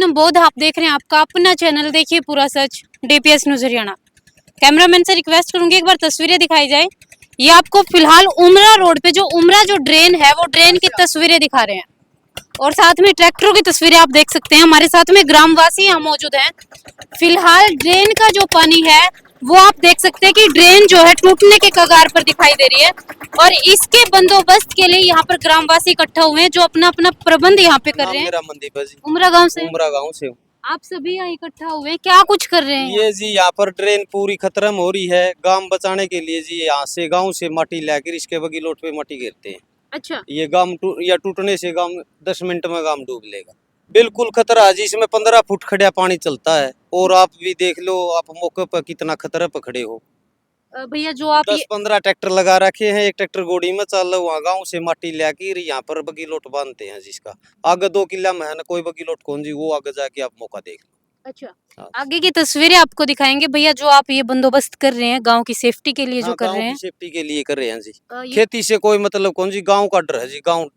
M बोध, आप देख रहे हैं आपका अपना चैनल देखिए पूरा सच डीपीएस न्यूज हरियाणा। कैमरामैन से रिक्वेस्ट करूंगी एक बार तस्वीरें दिखाई जाए। ये आपको फिलहाल उमरा रोड पे जो ड्रेन है वो ड्रेन की तस्वीरें दिखा रहे हैं और साथ में ट्रैक्टरों की तस्वीरें आप देख सकते हैं। हमारे साथ में ग्रामवासी यहाँ मौजूद हैं। फिलहाल ड्रेन का जो पानी है वो आप देख सकते हैं कि ड्रेन जो है टूटने के कगार पर दिखाई दे रही है और इसके बंदोबस्त के लिए यहाँ पर ग्रामवासी इकट्ठा हुए हैं जो अपना अपना प्रबंध यहाँ पे कर रहे हैं। मेरा मनदीप है जी, उमरा गांव से। उमरा गांव से हूँ। आप सभी यहाँ इकट्ठा हुए क्या कुछ कर रहे हैं? ये जी यहाँ पर ड्रेन पूरी खत्म हो रही है। गांव बचाने के लिए जी यहाँ से गांव से माटी लाकर इसके बगी लोट पे माटी गिरते हैं। अच्छा, ये गांव या टूटने से गांव 10 मिनट में गांव डूब लेगा। बिल्कुल खतरा है जी, इसमें 15 फुट खड़ा पानी चलता है और आप भी देख लो, आप मौके पर कितना खतरे पर खड़े हो। भैया जो आप 10-15 ट्रैक्टर लगा रखे हैं, एक ट्रैक्टर गोड़ी में चल रहा वहाँ गाँव से माटी लाकर यहाँ पर बगी लोट बांधते हैं जिसका आगे 2 किला में है ना कोई बगी लोट कौन जी, वो आगे जाके आप मौका देख लो। अच्छा, हाँ। आगे की तस्वीरें आपको दिखाएंगे। भैया जो आप ये बंदोबस्त कर रहे हैं गांव की सेफ्टी के लिए जो कर रहे हैं, सेफ्टी के लिए कर रहे हैं जी। ये खेती से कोई मतलब कौन जी, गांव का डर है जी, गांव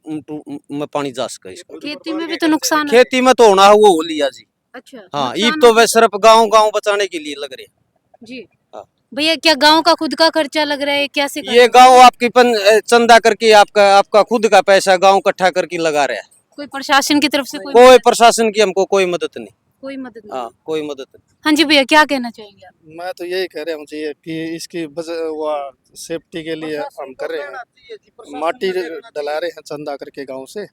में पानी जा सके इसका। खेती में भी तो नुकसान है। खेती में तो होना है वो हो लिया जी। अच्छा, हाँ, ये तो वे सिर्फ गांव बचाने के लिए लग रहे हैं जी। हाँ। भैया क्या गांव का खुद का खर्चा लग रहा है कैसे ये गांव आपकी चंदा करके आपका खुद का पैसा गांव इकट्ठा करके लगा रहा है। कोई प्रशासन की तरफ से कोई प्रशासन की हमको कोई मदद नहीं। कोई मदद नहीं। हाँ, कोई मदद नहीं। हाँ जी भैया क्या कहना चाहेंगे आप? मैं तो यही कह रहा हूँ कि इसकी सेफ्टी के लिए हम कर रहे हैं, माटी डला रहे हैं चंदा करके गांव से,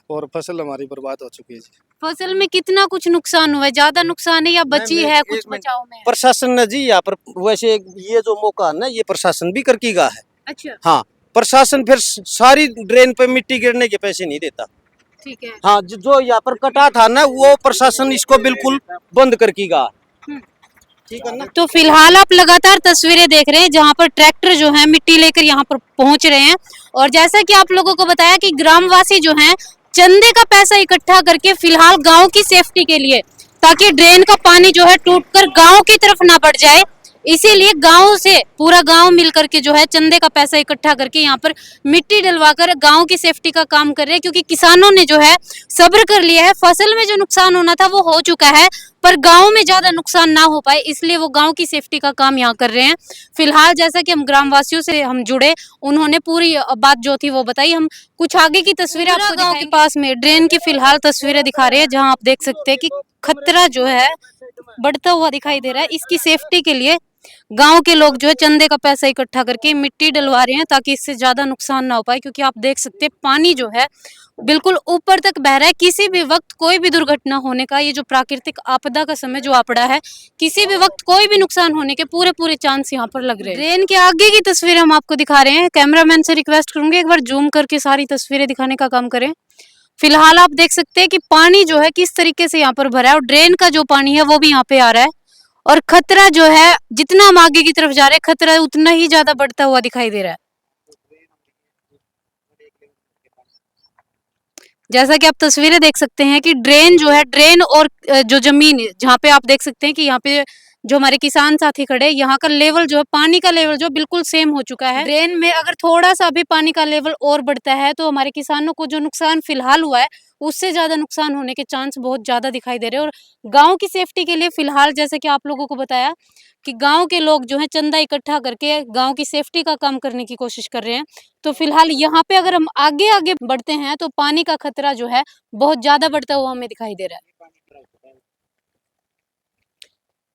और फसल हमारी बर्बाद हो चुकी है जी। फसल में कितना कुछ नुकसान हुआ है? ज्यादा नुकसान है या बची है कुछ बचाव में? प्रशासन ने जी यहाँ पर वैसे ये जो मौका है ना, ये प्रशासन भी करके गा है। अच्छा, हाँ, प्रशासन फिर सारी ड्रेन पे मिट्टी गिरने के पैसे नहीं देता। ठीक है। हाँ, जो यहाँ पर कटा था ना वो प्रशासन इसको बिल्कुल बंद करके गा। ठीक है ना। तो फिलहाल आप लगातार तस्वीरें देख रहे हैं जहां पर ट्रैक्टर जो है मिट्टी लेकर यहां पर पहुंच रहे हैं और जैसा कि आप लोगों को बताया कि ग्रामवासी जो हैं चंदे का पैसा इकट्ठा करके फिलहाल गांव की सेफ्टी के लिए, ताकि ड्रेन का पानी जो है टूटकर गांव की तरफ ना बढ़ जाए, इसीलिए गांव से पूरा गांव मिलकर के जो है चंदे का पैसा इकट्ठा करके यहाँ पर मिट्टी डलवाकर गांव की सेफ्टी का काम कर रहे हैं। क्योंकि किसानों ने जो है सब्र कर लिया है, फसल में जो नुकसान होना था वो हो चुका है, पर गांव में ज्यादा नुकसान ना हो पाए इसलिए वो गांव की सेफ्टी का काम यहाँ कर रहे हैं। फिलहाल जैसा कि हम ग्रामवासियों से हम जुड़े, उन्होंने पूरी बात जो थी वो बताई। हम कुछ आगे की तस्वीरें आपको गांव के पास में ड्रेन की फिलहाल तस्वीरें दिखा रहे हैं जहाँ आप देख सकते हैं कि खतरा जो है बढ़ता हुआ दिखाई दे रहा है। इसकी सेफ्टी के लिए गांव के लोग जो है चंदे का पैसा इकट्ठा करके मिट्टी डलवा रहे हैं ताकि इससे ज्यादा नुकसान ना हो पाए। क्योंकि आप देख सकते हैं पानी जो है बिल्कुल ऊपर तक बह रहा है। किसी भी वक्त कोई भी दुर्घटना होने का, ये जो प्राकृतिक आपदा का समय जो आ पड़ा है, किसी भी वक्त कोई भी नुकसान होने के पूरे चांस यहाँ पर लग रहे हैं। ट्रेन के आगे की तस्वीर हम आपको दिखा रहे हैं। कैमरामैन से रिक्वेस्ट करूंगी एक बार जूम करके सारी तस्वीरें दिखाने का काम करें। फिलहाल आप देख सकते हैं कि पानी जो है किस तरीके से यहाँ पर भरा है और ड्रेन का जो पानी है वो भी यहाँ पे आ रहा है और खतरा जो है जितना हम आगे की तरफ जा रहे हैं खतरा उतना ही ज्यादा बढ़ता हुआ दिखाई दे रहा है। जैसा कि आप तस्वीरें देख सकते हैं कि ड्रेन जो है, ड्रेन और जो जमीन जहाँ पे आप देख सकते हैं कि यहाँ पे जो हमारे किसान साथी खड़े, यहाँ का लेवल जो है, पानी का लेवल जो बिल्कुल सेम हो चुका है। ड्रेन में अगर थोड़ा सा भी पानी का लेवल और बढ़ता है तो हमारे किसानों को जो नुकसान फिलहाल हुआ है उससे ज्यादा नुकसान होने के चांस बहुत ज्यादा दिखाई दे रहे हैं। और गांव की सेफ्टी के लिए फिलहाल जैसे कि आप लोगों को बताया कि गांव के लोग जो है चंदा इकट्ठा करके गांव की सेफ्टी का काम करने की कोशिश कर रहे हैं। तो फिलहाल यहाँ पे अगर हम आगे आगे बढ़ते हैं तो पानी का खतरा जो है बहुत ज्यादा बढ़ता हुआ हमें दिखाई दे रहा है।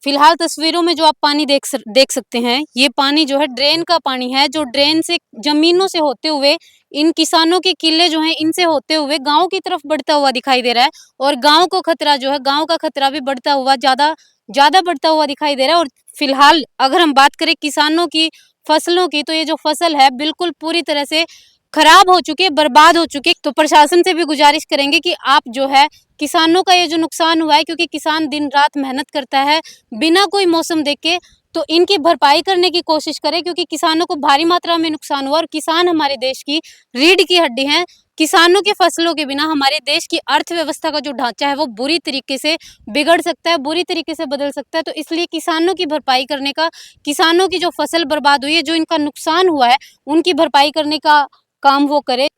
फिलहाल तस्वीरों में जो आप पानी देख सकते हैं, ये पानी जो है ड्रेन का पानी है, जो ड्रेन से जमीनों से होते हुए इन किसानों के किले जो हैं इनसे होते हुए गांव की तरफ बढ़ता हुआ दिखाई दे रहा है। और गांव को खतरा जो है, गांव का खतरा भी बढ़ता हुआ ज्यादा बढ़ता हुआ दिखाई दे रहा है। और फिलहाल अगर हम बात करें किसानों की फसलों की, तो ये जो फसल है बिल्कुल पूरी तरह से खराब हो चुकी है, बर्बाद हो चुकी है। तो प्रशासन से भी गुजारिश करेंगे कि आप जो है किसानों का ये जो नुकसान हुआ है, क्योंकि किसान दिन रात मेहनत करता है बिना कोई मौसम देख के, तो इनकी भरपाई करने की कोशिश करें। क्योंकि किसानों को भारी मात्रा में नुकसान हुआ और किसान हमारे देश की रीढ़ की हड्डी हैं। किसानों की फसलों के बिना हमारे देश की अर्थव्यवस्था का जो ढांचा है वो बुरी तरीके से बिगड़ सकता है, बुरी तरीके से बदल सकता है। तो इसलिए किसानों की भरपाई करने का, किसानों की जो फसल बर्बाद हुई है, जो इनका नुकसान हुआ है, उनकी भरपाई करने का काम वो करे।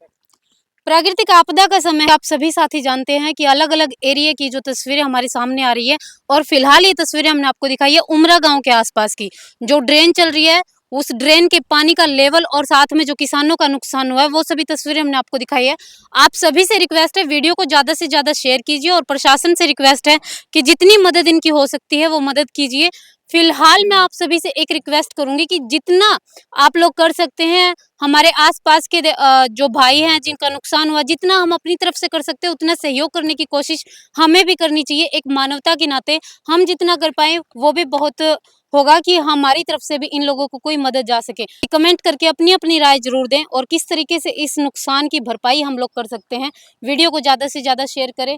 प्राकृतिक आपदा का समय आप सभी साथी जानते हैं कि अलग अलग एरिया की जो तस्वीरें हमारे सामने आ रही है और फिलहाल ये तस्वीरें हमने आपको दिखाई है उमरा गांव के आसपास की। जो ड्रेन चल रही है उस ड्रेन के पानी का लेवल और साथ में जो किसानों का नुकसान हुआ है वो सभी तस्वीरें हमने आपको दिखाई है। आप सभी से रिक्वेस्ट है वीडियो को ज़्यादा से ज़्यादा शेयर कीजिए और प्रशासन से रिक्वेस्ट है कि जितनी मदद इनकी हो सकती है वो मदद कीजिए। फिलहाल मैं आप सभी से एक रिक्वेस्ट करूंगी कि जितना आप लोग कर सकते हैं हमारे आसपास के जो भाई हैं जिनका नुकसान हुआ, जितना हम अपनी तरफ से कर सकते हैं उतना सहयोग करने की कोशिश हमें भी करनी चाहिए। एक मानवता के नाते हम जितना कर पाए वो भी बहुत होगा कि हमारी तरफ से भी इन लोगों को कोई मदद जा सके। कमेंट करके अपनी अपनी राय जरूर दें और किस तरीके से इस नुकसान की भरपाई हम लोग कर सकते हैं। वीडियो को ज़्यादा से ज़्यादा शेयर करें।